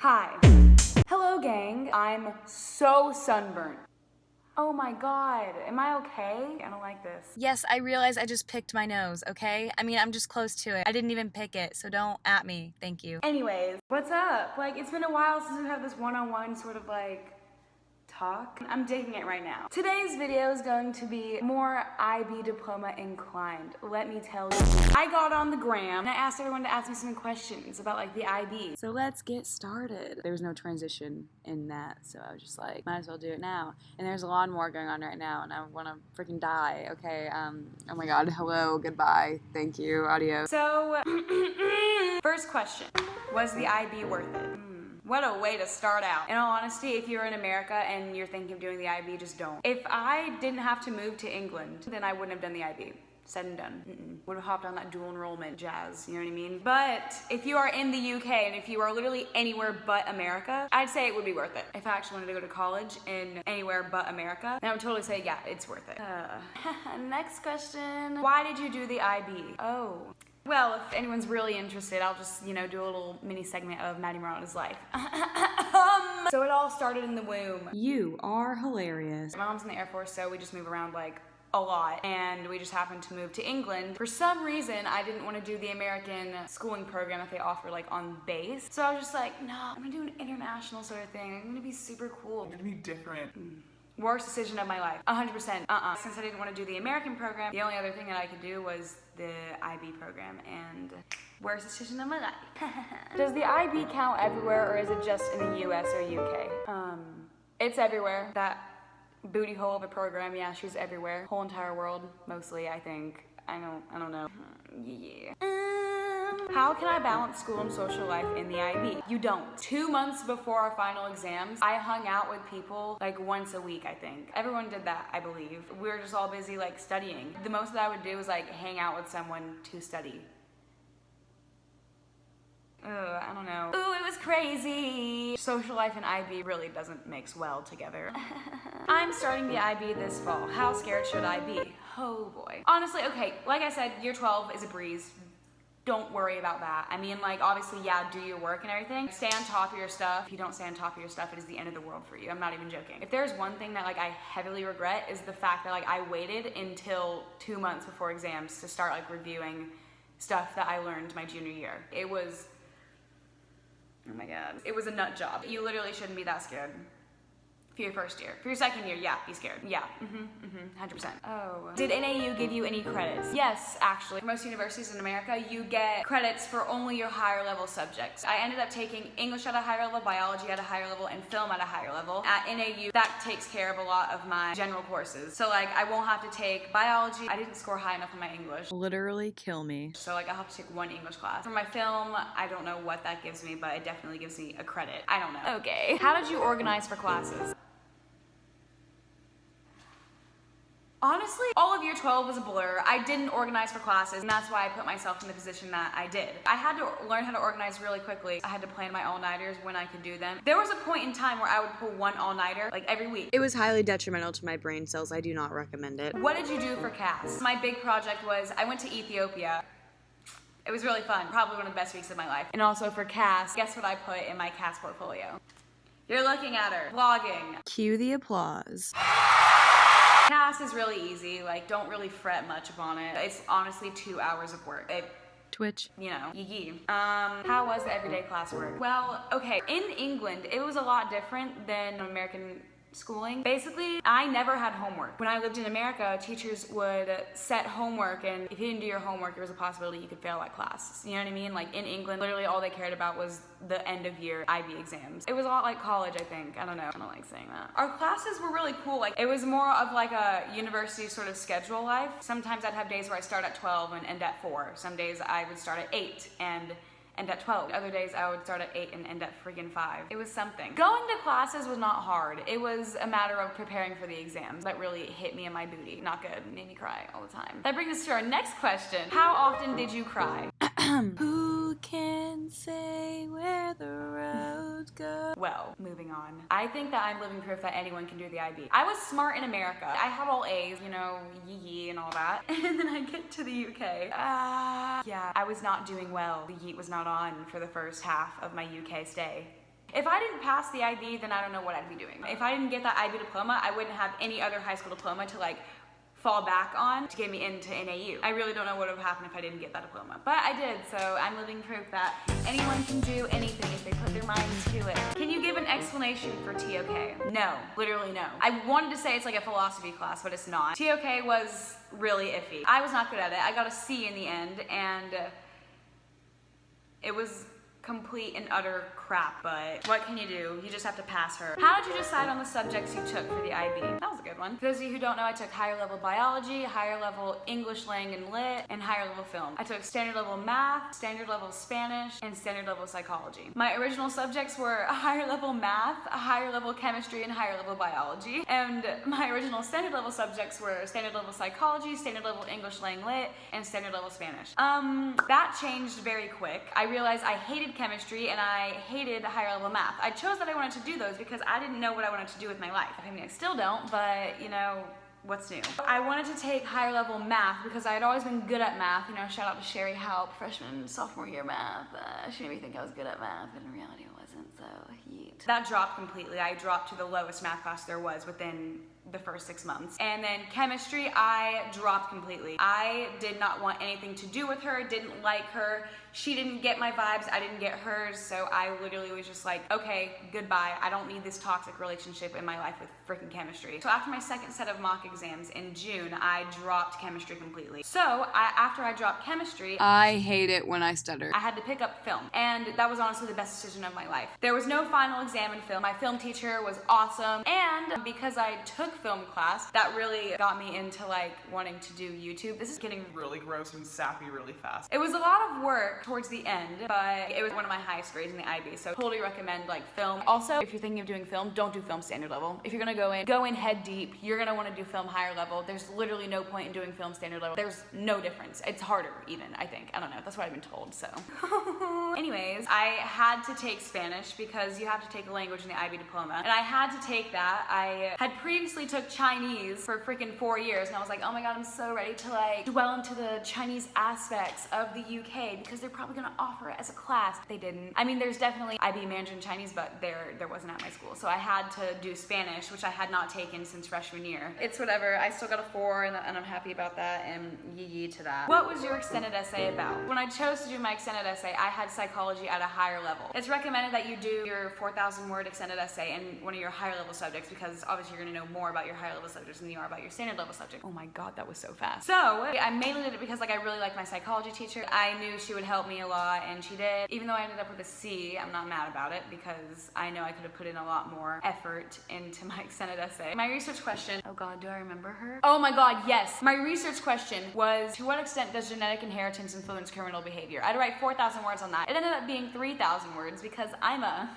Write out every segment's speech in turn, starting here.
Hi. Hello, gang. I'm so sunburnt. Oh my god, am I okay? I don't like this. Yes, I realize I just picked my nose, okay? I mean, I'm just close to it. I didn't even pick it, so don't at me. Thank you. Anyways, what's up? Like, it's been a while since we've had this one-on-one sort of like talk. I'm digging it right now. Today's video is going to be more IB diploma inclined. Let me tell you. I got on the gram and I asked everyone to ask me some questions about like the IB. So let's get started. There was no transition in that, so I was just like, might as well do it now. And there's a lawnmower going on right now and I want to freaking die. Okay, oh my god, hello, goodbye, thank you, adios. So, first question, was the IB worth it? What a way to start out. In all honesty, if you're in America and you're thinking of doing the IB, just don't. If I didn't have to move to England, then I wouldn't have done the IB. Said and done. Would have hopped on that dual enrollment jazz, you know what I mean? But if you are in the UK and if you are literally anywhere but America, I'd say it would be worth it. If I actually wanted to go to college in anywhere but America, then I would totally say, yeah, it's worth it. Next question. Why did you do the IB? Oh. Well, if anyone's really interested, I'll just, do a little mini segment of Madi Marotta's life. So it all started in the womb. You are hilarious. My mom's in the Air Force, so we just move around like a lot, and we just happened to move to England. For some reason, I didn't want to do the American schooling program that they offer like on base. So I was just like, no, I'm gonna do an international sort of thing. I'm gonna be super cool. I'm gonna be different. Worst decision of my life, 100%. Since I didn't want to do the American program, the only other thing that I could do was the IB program, and worst decision of my life. Does the IB count everywhere, or is it just in the US or UK? It's everywhere. That booty hole of a program, yeah, she's everywhere. Whole entire world, mostly, I think. I don't know. Yeah. How can I balance school and social life in the IB? You don't. 2 months before our final exams, I hung out with people like once a week, I think. Everyone did that, I believe. We were just all busy like studying. The most that I would do was like hang out with someone to study. I don't know. Ooh, it was crazy. Social life and IB really doesn't mix well together. I'm starting the IB this fall. How scared should I be? Oh boy. Honestly, okay, like I said, year 12 is a breeze. Don't worry about that. I mean, like, obviously, yeah, do your work and everything. Stay on top of your stuff. If you don't stay on top of your stuff, it is the end of the world for you. I'm not even joking. If there's one thing that, like, I heavily regret is the fact that, like, I waited until 2 months before exams to start, like, reviewing stuff that I learned my junior year. It was, oh my god. It was a nut job. You literally shouldn't be that scared. For your first year. For your second year, yeah, be scared. Yeah, 100%. Oh. Did NAU give you any credits? Yes, actually. For most universities in America, you get credits for only your higher level subjects. I ended up taking English at a higher level, biology at a higher level, and film at a higher level. At NAU, that takes care of a lot of my general courses. So like, I won't have to take biology. I didn't score high enough in my English. Literally kill me. So like, I'll have to take one English class. For my film, I don't know what that gives me, but it definitely gives me a credit. I don't know. Okay. How did you organize for classes? Honestly, all of year 12 was a blur. I didn't organize for classes, and that's why I put myself in the position that I did. I had to learn how to organize really quickly. I had to plan my all-nighters when I could do them. There was a point in time where I would pull one all-nighter, like every week. It was highly detrimental to my brain cells. I do not recommend it. What did you do for CAS? My big project was, I went to Ethiopia. It was really fun, probably one of the best weeks of my life. And also for CAS, guess what I put in my CAS portfolio? You're looking at her, vlogging. Cue the applause. CAS is really easy, like don't really fret much upon it. It's honestly 2 hours of work. Twitch. Yee. How was the everyday classwork? Well, okay, in England, it was a lot different than American schooling. Basically, I never had homework. When I lived in America, teachers would set homework, and if you didn't do your homework, there was a possibility you could fail that class. You know what I mean? Like in England, literally all they cared about was the end of year IB exams. It was a lot like college, I think. I don't know. I don't like saying that. Our classes were really cool. Like it was more of like a university sort of schedule life. Sometimes I'd have days where I start at 12 and end at 4. Some days I would start at 8 and end at 12. Other days I would start at 8 and end at friggin' 5. It was something. Going to classes was not hard. It was a matter of preparing for the exams. That really hit me in my booty. Not good. Made me cry all the time. That brings us to our next question. How often did you cry? Who can say where the road goes? Well, moving on. I think that I'm living proof that anyone can do the IB. I was smart in America. I had all A's, yee and all that. And then I get to the UK. Yeah, I was not doing well. The yeet was not on for the first half of my UK stay. If I didn't pass the IB, then I don't know what I'd be doing. If I didn't get that IB diploma, I wouldn't have any other high school diploma to like fall back on to get me into NAU. I really don't know what would have happened if I didn't get that diploma, but I did, so I'm living proof that anyone can do anything if they put their minds to it. Can you give an explanation for TOK? No, literally no. I wanted to say it's like a philosophy class, but it's not. TOK was really iffy. I was not good at it. I got a C in the end, and it was complete and utter crap, but what can you do? You just have to pass her. How did you decide on the subjects you took for the IB? That was a good one. For those of you who don't know, I took higher level biology, higher level English, Lang, and Lit, and higher level film. I took standard level math, standard level Spanish, and standard level psychology. My original subjects were higher level math, higher level chemistry, and higher level biology. And my original standard level subjects were standard level psychology, standard level English, Lang, Lit, and standard level Spanish. That changed very quick. I realized I hated chemistry and I hated higher level math. I chose that I wanted to do those because I didn't know what I wanted to do with my life. I mean, I still don't, but you know, what's new? I wanted to take higher level math because I had always been good at math. You know, shout out to Sherry Halp, freshman, sophomore year math. She made me think I was good at math, but in reality I wasn't, so yeet. That dropped completely. I dropped to the lowest math class there was within the first 6 months. And then chemistry, I dropped completely. I did not want anything to do with her, didn't like her. She didn't get my vibes, I didn't get hers, so I literally was just like, okay, goodbye. I don't need this toxic relationship in my life with freaking chemistry. So after my second set of mock exams in June, I dropped chemistry completely. So after I dropped chemistry, I hate it when I stutter. I had to pick up film, and that was honestly the best decision of my life. There was no final exam in film. My film teacher was awesome, and because I took film class, that really got me into like wanting to do YouTube. This is getting really gross and sappy really fast. It was a lot of work towards the end, but it was one of my highest grades in the IB, so totally recommend like film. Also, if you're thinking of doing film, don't do film standard level. If you're gonna go in head deep, you're gonna want to do film higher level. There's literally no point in doing film standard level. There's no difference. It's harder even, I think. I don't know, that's what I've been told, so. Anyways, I had to take Spanish because you have to take a language in the IB diploma, and I had to take that. I had previously took Chinese for freaking 4 years, and I was like, oh my god, I'm so ready to like dwell into the Chinese aspects of the UK because they're probably gonna offer it as a class. They didn't. I mean, there's definitely IB Mandarin Chinese, but there wasn't at my school. So I had to do Spanish, which I had not taken since freshman year. It's whatever. I still got a 4, and I'm happy about that, and yee to that. What was your extended essay about? When I chose to do my extended essay, I had psychology at a higher level. It's recommended that you do your 4,000 word extended essay in one of your higher level subjects because obviously you're gonna know more about your higher level subjects than you are about your standard level subject. Oh my god, that was so fast. So I mainly did it because like I really liked my psychology teacher. I knew she would help me a lot, and she did. Even though I ended up with a C, I'm not mad about it because I know I could have put in a lot more effort into my extended essay. My research question, oh god, do I remember her? Oh my god, yes. My research question was, to what extent does genetic inheritance influence criminal behavior? I had to write 4,000 words on that. It ended up being 3,000 words because I'm a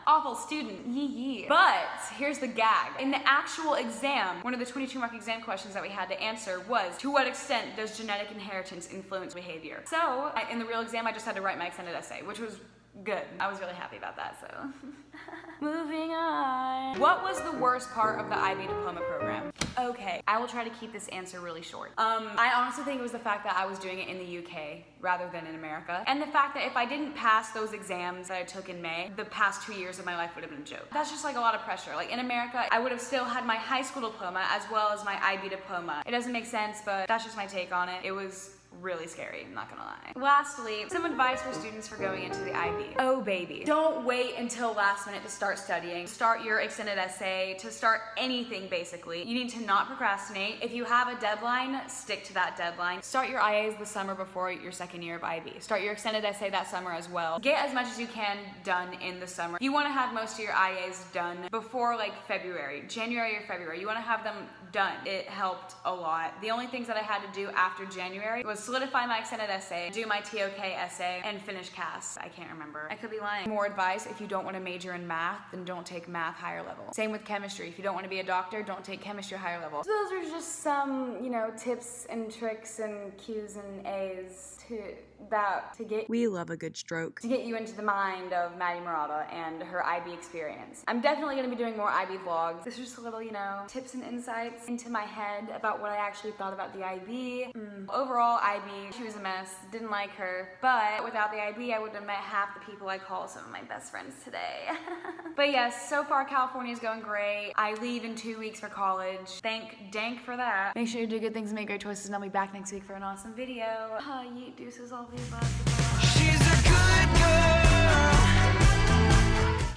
awful student. Yee. But here's the gag. In the actual exam, one of the 22 mark exam questions that we had to answer was, to what extent does genetic inheritance influence behavior? So in the real exam, I just had to write my extended essay, which was good. I was really happy about that, so. Moving on. What was the worst part of the IB diploma program? Okay, I will try to keep this answer really short. I honestly think it was the fact that I was doing it in the UK rather than in America, and the fact that if I didn't pass those exams that I took in May, the past 2 years of my life would have been a joke. That's just like a lot of pressure. Like in America, I would have still had my high school diploma as well as my IB diploma. It doesn't make sense, but that's just my take on it. It was really scary, I'm not gonna lie. Lastly, some advice for students for going into the IB. Oh baby, don't wait until last minute to start studying. Start your extended essay, to start anything basically. You need to not procrastinate. If you have a deadline, stick to that deadline. Start your IAs the summer before your second year of IB. Start your extended essay that summer as well. Get as much as you can done in the summer. You wanna have most of your IAs done before like February, January or February. You wanna have them done. It helped a lot. The only things that I had to do after January was solidify my extended essay, do my TOK essay, and finish CAS. I can't remember. I could be lying. More advice, if you don't want to major in math, then don't take math higher level. Same with chemistry. If you don't want to be a doctor, don't take chemistry higher level. So those are just some, you know, tips and tricks and Q's and A's to We love a good stroke. to get you into the mind of Madi Marotta and her IB experience. I'm definitely gonna be doing more IB vlogs. This is just a little, you know, tips and insights into my head about what I actually thought about the IB. Overall, IB, she was a mess, didn't like her, but without the IB, I would have met half the people I call some of my best friends today. But yes, so far California is going great. I leave in 2 weeks for college. Thank dank for that. Make sure you do good things and make great choices, and I'll be back next week for an awesome video. Yeet, deuces, all the above.